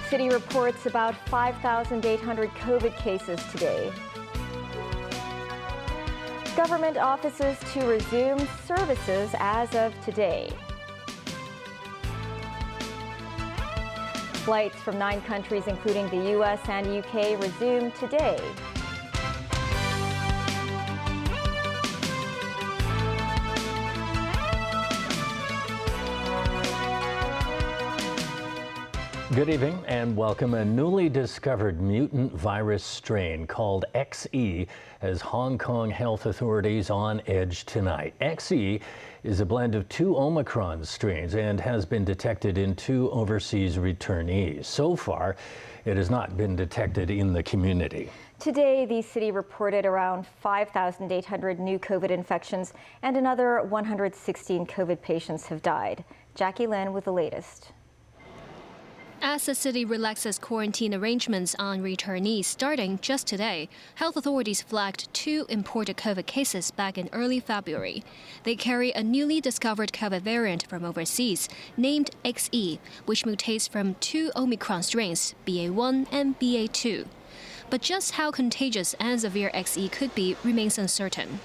City reports about 5,800 COVID cases today. Government offices to resume services as of today. Flights from 9 countries, including the U.S. and UK, resume today. Good evening and welcome. A newly discovered mutant virus strain called XE has Hong Kong health authorities on edge tonight. XE is a blend of 2 Omicron strains and has been detected in 2 overseas returnees. So far, it has not been detected in the community. Today, the city reported around 5,800 new COVID infections and another 116 COVID patients have died. Jackie Lin with the latest. As the city relaxes quarantine arrangements on returnees starting just today, health authorities flagged 2 imported COVID cases back in early February. They carry a newly discovered COVID variant from overseas named XE, which mutates from 2 Omicron strains, BA1 and BA2. But just how contagious and severe XE could be remains uncertain.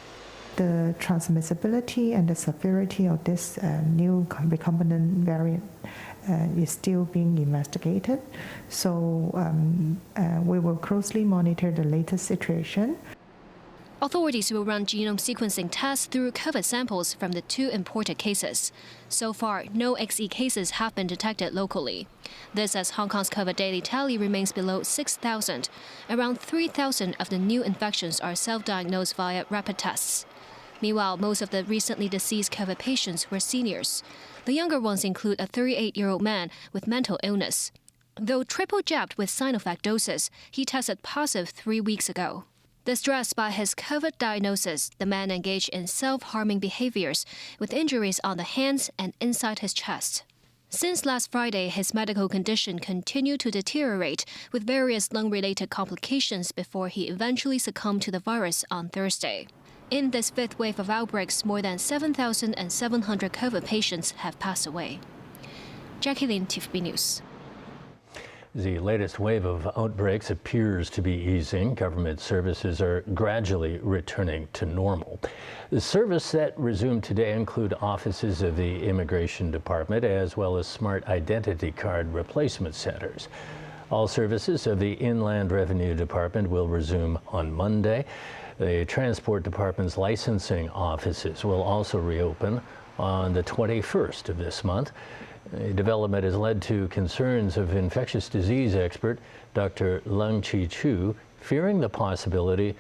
The transmissibility and the severity of this new recombinant variant is still being investigated. So we will closely monitor the latest situation. Authorities will run genome sequencing tests through COVID samples from the 2 imported cases. So far, no XE cases have been detected locally. This as Hong Kong's COVID daily tally remains below 6,000. Around 3,000 of the new infections are self-diagnosed via rapid tests. Meanwhile, most of the recently deceased COVID patients were seniors. The younger ones include a 38-year-old man with mental illness. Though triple jabbed with Sinovac doses, he tested positive 3 weeks ago. Distressed by his COVID diagnosis, the man engaged in self-harming behaviors with injuries on the hands and inside his chest. Since last Friday, his medical condition continued to deteriorate with various lung-related complications before he eventually succumbed to the virus on Thursday. In this 5th wave of outbreaks, more than 7,700 COVID patients have passed away. Jackie Lin, TVB News. The latest wave of outbreaks appears to be easing. Government services are gradually returning to normal. The service that resumed today include offices of the Immigration Department as well as smart identity card replacement centers. All services of the Inland Revenue Department will resume on Monday. The Transport Department's licensing offices will also reopen on the 21st of this month. The development has led to concerns of infectious disease expert Dr. Lee Keqing fearing the possibility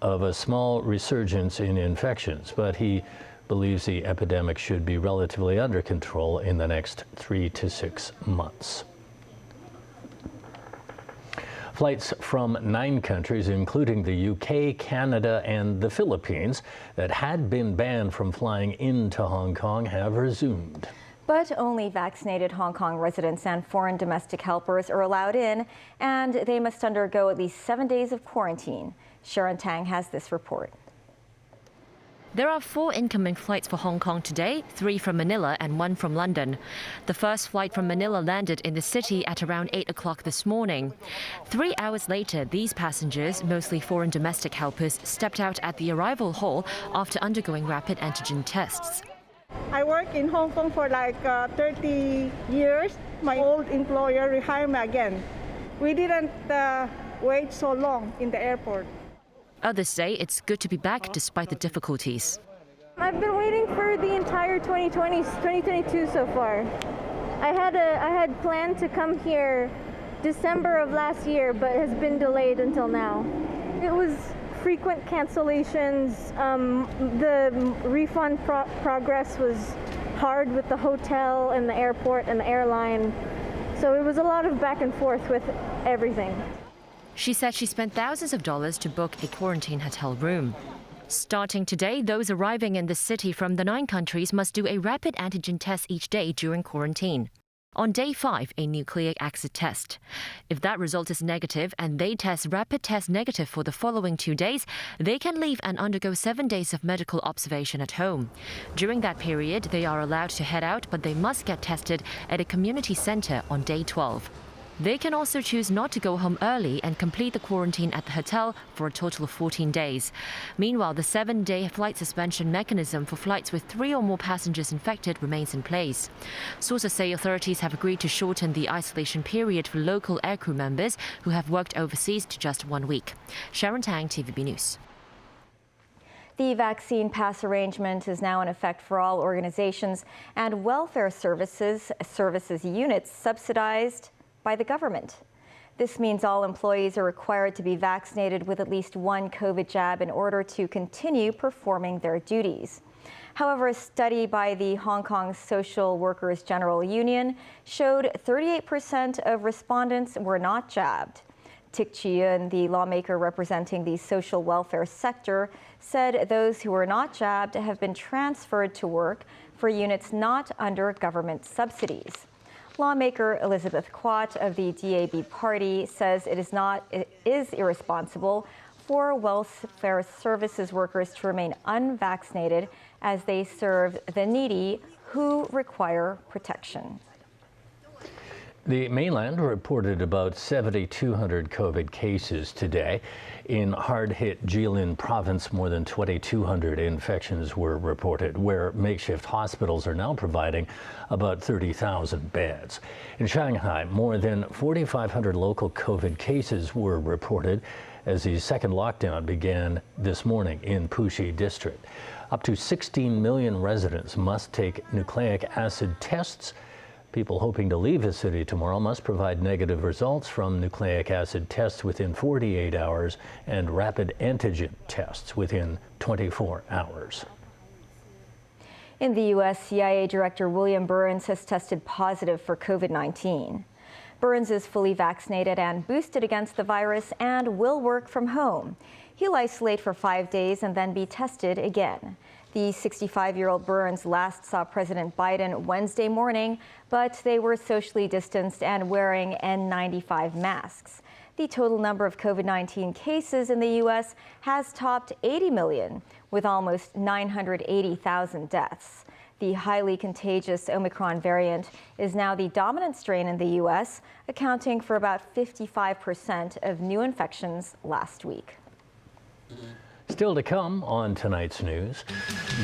of a small resurgence in infections, but he believes the epidemic should be relatively under control in the next 3 to 6 months. Flights from 9 countries, including the UK, Canada, and the Philippines, that had been banned from flying into Hong Kong have resumed. But only vaccinated Hong Kong residents and foreign domestic helpers are allowed in, and they must undergo at least 7 days of quarantine. Sharon Tang has this report. There are 4 incoming flights for Hong Kong today, 3 from Manila and 1 from London. The first flight from Manila landed in the city at around 8 o'clock this morning. 3 hours later, these passengers, mostly foreign domestic helpers, stepped out at the arrival hall after undergoing rapid antigen tests. I work in Hong Kong for like 30 years. My old employer rehired me again. We didn't wait so long in the airport. Others say it's good to be back despite the difficulties. I've been waiting for the entire 2022 so far. I had planned to come here December of last year, but has been delayed until now. It was frequent cancellations. The refund progress was hard with the hotel and the airport and the airline. So it was a lot of back and forth with everything. She said she spent thousands of dollars to book a quarantine hotel room. Starting today, those arriving in the city from the 9 countries must do a rapid antigen test each day during quarantine. On day 5, a nucleic acid test. If that result is negative and they test rapid test negative for the following 2 days, they can leave and undergo 7 days of medical observation at home. During that period, they are allowed to head out, but they must get tested at a community center on day 12. They can also choose not to go home early and complete the quarantine at the hotel for a total of 14 days. Meanwhile, the 7-day flight suspension mechanism for flights with 3 or more passengers infected remains in place. Sources say authorities have agreed to shorten the isolation period for local aircrew members who have worked overseas to just 1 week. Sharon Tang, TVB News. The vaccine pass arrangement is now in effect for all organizations and welfare services units subsidized by the government. This means all employees are required to be vaccinated with at least 1 COVID jab in order to continue performing their duties. However, a study by the Hong Kong Social Workers General Union showed 38% of respondents were not jabbed. Lee Keqing, the lawmaker representing the social welfare sector, said those who were not jabbed have been transferred to work for units not under government subsidies. Lawmaker Elizabeth Quat of the DAB party says it is irresponsible for welfare services workers to remain unvaccinated as they serve the needy who require protection. The mainland reported about 7,200 COVID cases today. In hard-hit Jilin province, more than 2,200 infections were reported, where makeshift hospitals are now providing about 30,000 beds. In Shanghai, more than 4,500 local COVID cases were reported as the second lockdown began this morning in Puxi district. Up to 16 million residents must take nucleic acid tests. People hoping to leave the city tomorrow must provide negative results from nucleic acid tests within 48 hours and rapid antigen tests within 24 hours. In the U.S., CIA Director William Burns has tested positive for COVID-19. Burns is fully vaccinated and boosted against the virus and will work from home. He'll isolate for 5 days and then be tested again. The 65-year-old Burns last saw President Biden Wednesday morning, but they were socially distanced and wearing N95 masks. The total number of COVID-19 cases in the U.S. has topped 80 million, with almost 980,000 deaths. The highly contagious Omicron variant is now the dominant strain in the U.S., accounting for about 55% of new infections last week. Still to come on tonight's news,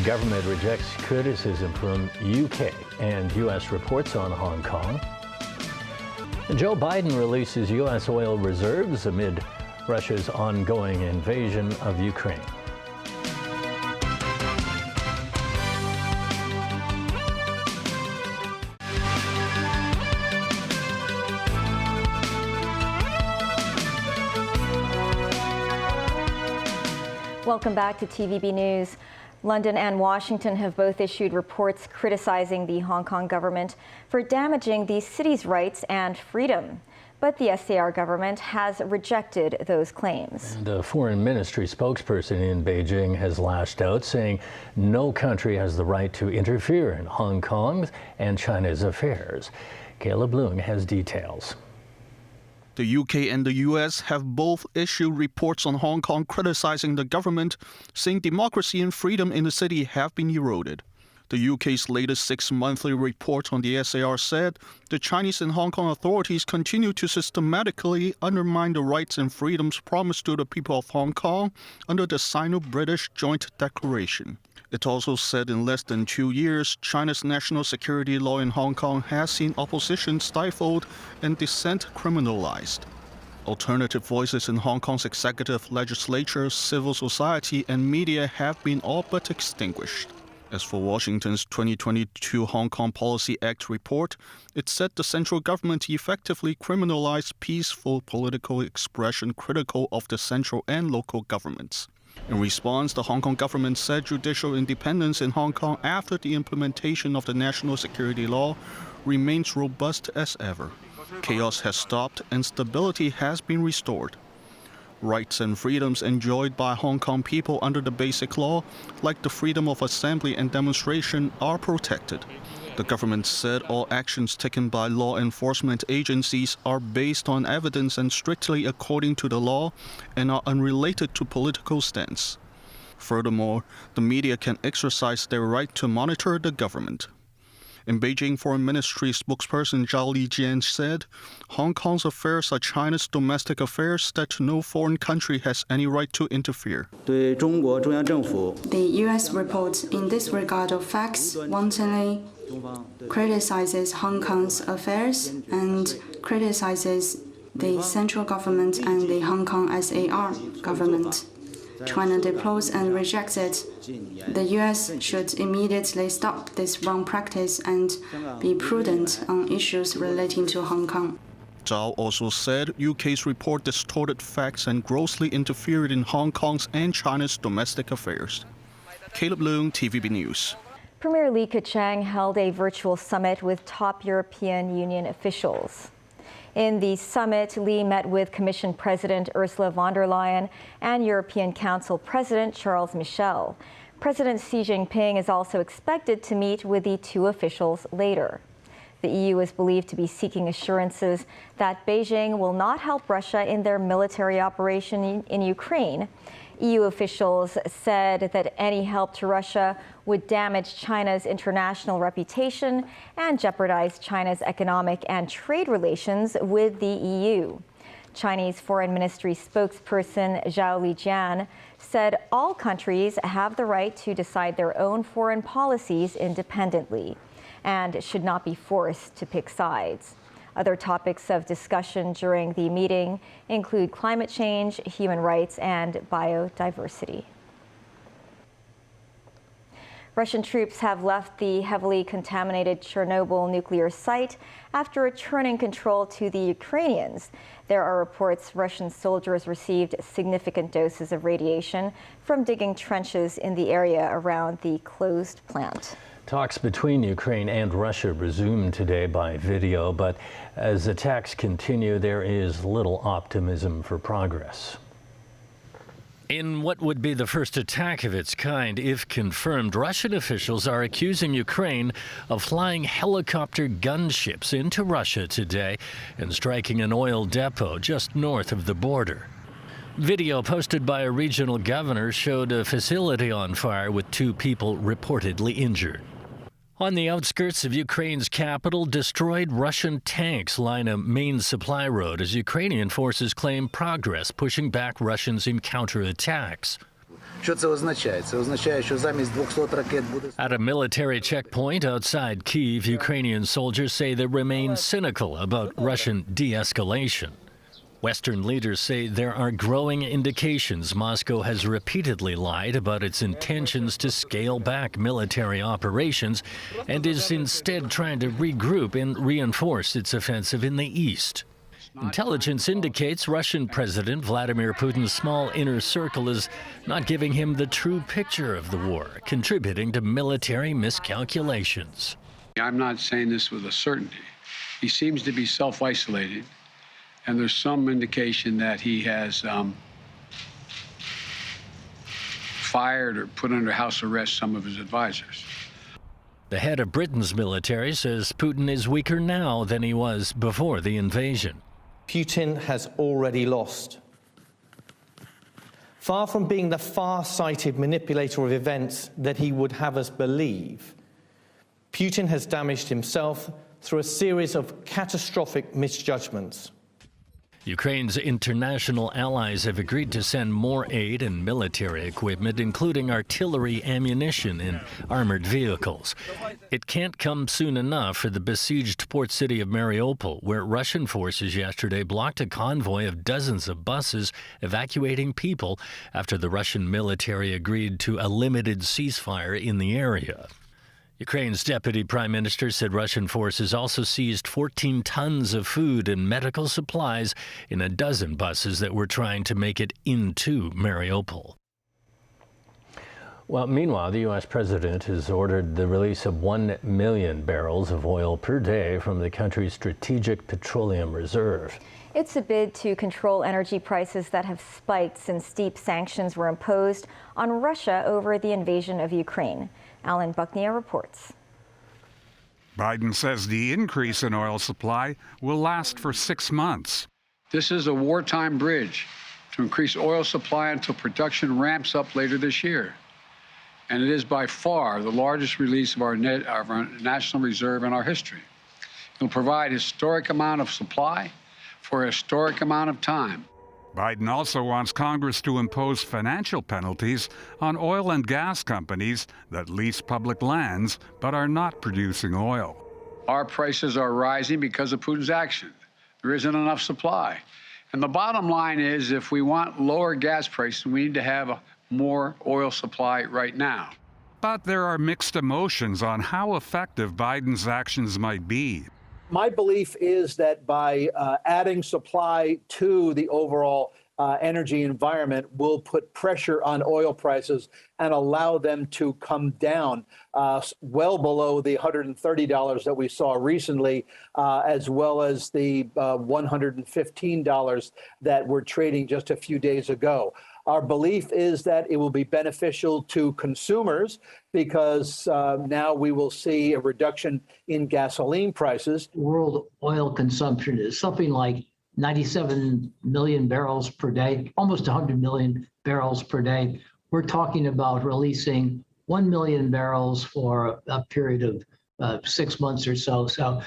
government rejects criticism from UK and U.S. reports on Hong Kong. Joe Biden releases U.S. oil reserves amid Russia's ongoing invasion of Ukraine. Welcome back to TVB News. London and Washington have both issued reports criticizing the Hong Kong government for damaging the city's rights and freedom. But the SAR government has rejected those claims. And a foreign ministry spokesperson in Beijing has lashed out, saying no country has the right to interfere in Hong Kong's and China's affairs. Caleb Leung has details. The UK and the US have both issued reports on Hong Kong criticizing the government, saying democracy and freedom in the city have been eroded. The UK's latest 6-monthly report on the SAR said the Chinese and Hong Kong authorities continue to systematically undermine the rights and freedoms promised to the people of Hong Kong under the Sino-British Joint Declaration. It also said in less than 2 years, China's national security law in Hong Kong has seen opposition stifled and dissent criminalized. Alternative voices in Hong Kong's executive, legislature, civil society, and media have been all but extinguished. As for Washington's 2022 Hong Kong Policy Act report, it said the central government effectively criminalized peaceful political expression critical of the central and local governments. In response, the Hong Kong government said judicial independence in Hong Kong after the implementation of the national security law remains robust as ever. Chaos has stopped and stability has been restored. Rights and freedoms enjoyed by Hong Kong people under the Basic Law, like the freedom of assembly and demonstration, are protected. The government said all actions taken by law enforcement agencies are based on evidence and strictly according to the law and are unrelated to political stance. Furthermore, the media can exercise their right to monitor the government. In Beijing, Foreign Ministry spokesperson Lee Keqing said, Hong Kong's affairs are China's domestic affairs that no foreign country has any right to interfere. The U.S. report in this regard of facts wantonly criticizes Hong Kong's affairs and criticizes the central government and the Hong Kong SAR government. China deplores and rejects it. The U.S. should immediately stop this wrong practice and be prudent on issues relating to Hong Kong. Zhao also said UK's report distorted facts and grossly interfered in Hong Kong's and China's domestic affairs. Caleb Leung, TVB News. Premier Lee Keqing held a virtual summit with top European Union officials. In the summit, Lee met with Commission President Ursula von der Leyen and European Council President Charles Michel. President Xi Jinping is also expected to meet with the two officials later. The EU is believed to be seeking assurances that Beijing will not help Russia in their military operation in Ukraine. EU officials said that any help to Russia would damage China's international reputation and jeopardize China's economic and trade relations with the EU. Chinese Foreign Ministry spokesperson Zhao Lijian said all countries have the right to decide their own foreign policies independently and should not be forced to pick sides. Other topics of discussion during the meeting include climate change, human rights, and biodiversity. Russian troops have left the heavily contaminated Chernobyl nuclear site after returning control to the Ukrainians. There are reports Russian soldiers received significant doses of radiation from digging trenches in the area around the closed plant. Talks between Ukraine and Russia resumed today by video, but as attacks continue, there is little optimism for progress. In what would be the first attack of its kind, if confirmed, Russian officials are accusing Ukraine of flying helicopter gunships into Russia today and striking an oil depot just north of the border. Video posted by a regional governor showed a facility on fire with 2 people reportedly injured. On the outskirts of Ukraine's capital, destroyed Russian tanks line a main supply road as Ukrainian forces claim progress pushing back Russians in counterattacks. At a military checkpoint outside Kyiv, Ukrainian soldiers say they remain cynical about Russian de-escalation. Western leaders say there are growing indications Moscow has repeatedly lied about its intentions to scale back military operations and is instead trying to regroup and reinforce its offensive in the east. Intelligence indicates Russian President Vladimir Putin's small inner circle is not giving him the true picture of the war, contributing to military miscalculations. I'm not saying this with a certainty. He seems to be self-isolated. And there's some indication that he has fired or put under house arrest some of his advisors. The head of Britain's military says Putin is weaker now than he was before the invasion. Putin has already lost. Far from being the far-sighted manipulator of events that he would have us believe, Putin has damaged himself through a series of catastrophic misjudgments. Ukraine's international allies have agreed to send more aid and military equipment, including artillery, ammunition, and armored vehicles. It can't come soon enough for the besieged port city of Mariupol, where Russian forces yesterday blocked a convoy of dozens of buses evacuating people after the Russian military agreed to a limited ceasefire in the area. Ukraine's deputy prime minister said Russian forces also seized 14 tons of food and medical supplies in a dozen buses that were trying to make it into Mariupol. Well, meanwhile, the U.S. president has ordered the release of 1 million barrels of oil per day from the country's strategic petroleum reserve. It's a bid to control energy prices that have spiked since steep sanctions were imposed on Russia over the invasion of Ukraine. Alan Bucknia reports. Biden says the increase in oil supply will last for 6 months. This is a wartime bridge to increase oil supply until production ramps up later this year. And it is by far the largest release of our national reserve in our history. It will provide a historic amount of supply for a historic amount of time. Biden also wants Congress to impose financial penalties on oil and gas companies that lease public lands but are not producing oil. Our prices are rising because of Putin's action. There isn't enough supply. And the bottom line is, if we want lower gas prices, we need to have more oil supply right now. But there are mixed emotions on how effective Biden's actions might be. My belief is that by adding supply to the overall energy environment will put pressure on oil prices and allow them to come down well below the $130 that we saw recently, as well as the $115 that we're trading just a few days ago. Our belief is that it will be beneficial to consumers because now we will see a reduction in gasoline prices. World oil consumption is something like 97 million barrels per day, almost 100 million barrels per day. We're talking about releasing 1 million barrels for a period of 6 months or so. So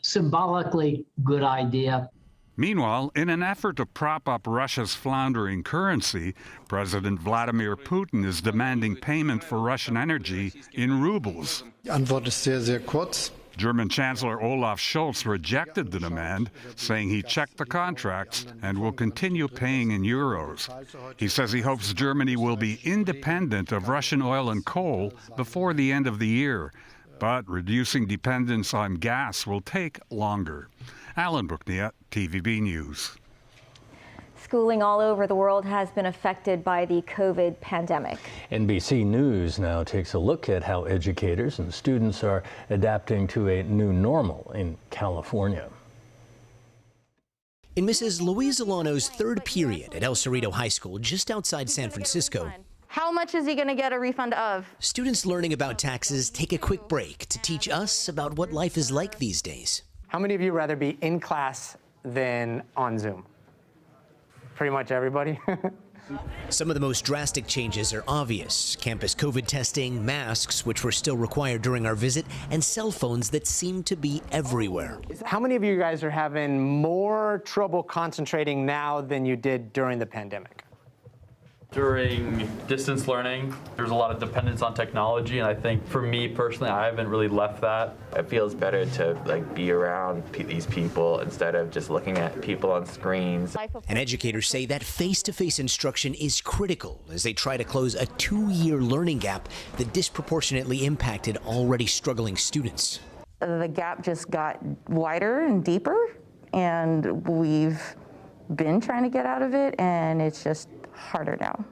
symbolically, good idea. Meanwhile, in an effort to prop up Russia's floundering currency, President Vladimir Putin is demanding payment for Russian energy in rubles. Antwort ist sehr, sehr kurz. German Chancellor Olaf Scholz rejected the demand, saying he checked the contracts and will continue paying in euros. He says he hopes Germany will be independent of Russian oil and coal before the end of the year, but reducing dependence on gas will take longer. Alan Booknia, TVB News. Schooling all over the world has been affected by the COVID pandemic. NBC News now takes a look at how educators and students are adapting to a new normal in California. In Mrs. Louise Alano's third period at El Cerrito High School, just outside San Francisco, how much is he going to get a refund of? Students learning about taxes take a quick break to teach us about what life is like these days. How many of you rather be in class than on Zoom? Pretty much everybody. Some of the most drastic changes are obvious. Campus COVID testing, masks, which were still required during our visit, and cell phones that seem to be everywhere. How many of you guys are having more trouble concentrating now than you did during the pandemic? During distance learning, there's a lot of dependence on technology, and I think for me personally, I haven't really left that. It feels better to be around these people instead of just looking at people on screens. And educators say that face-to-face instruction is critical as they try to close a 2-year learning gap that disproportionately impacted already struggling students. The gap just got wider and deeper, and we've been trying to get out of it, and it's just harder now.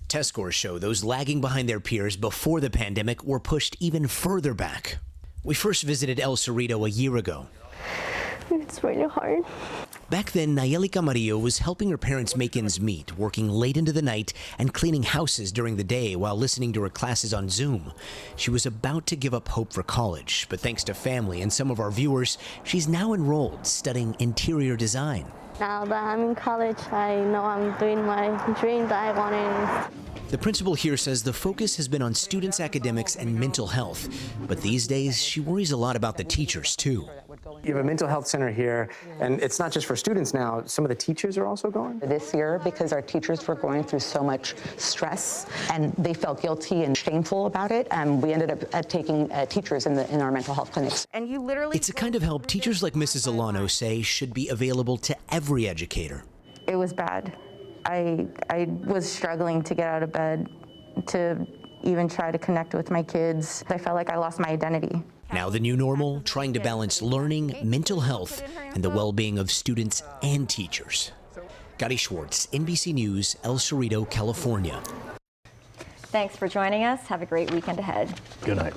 Test scores show those lagging behind their peers before the pandemic were pushed even further back. We first visited El Cerrito a year ago. It's really hard. Back then, Nayeli Camarillo was helping her parents make ends meet, working late into the night and cleaning houses during the day while listening to her classes on Zoom. She was about to give up hope for college, but thanks to family and some of our viewers, she's now enrolled studying interior design. Now that I'm in college, I know I'm doing my dream that I wanted. The principal here says the focus has been on students' academics and mental health, but these days she worries a lot about the teachers too. You have a mental health center here, and it's not just for students now. Some of the teachers are also going? This year, because our teachers were going through so much stress, and they felt guilty and shameful about it, we ended up taking teachers in our mental health clinics. And you literally... It's a kind of help teachers like Mrs. Alano say should be available to every educator. It was bad. I was struggling to get out of bed, to even try to connect with my kids. I felt like I lost my identity. Now the new normal, trying to balance learning, mental health, and the well-being of students and teachers. Gary Schwartz, NBC News, El Cerrito, California. Thanks for joining us. Have a great weekend ahead. Good night.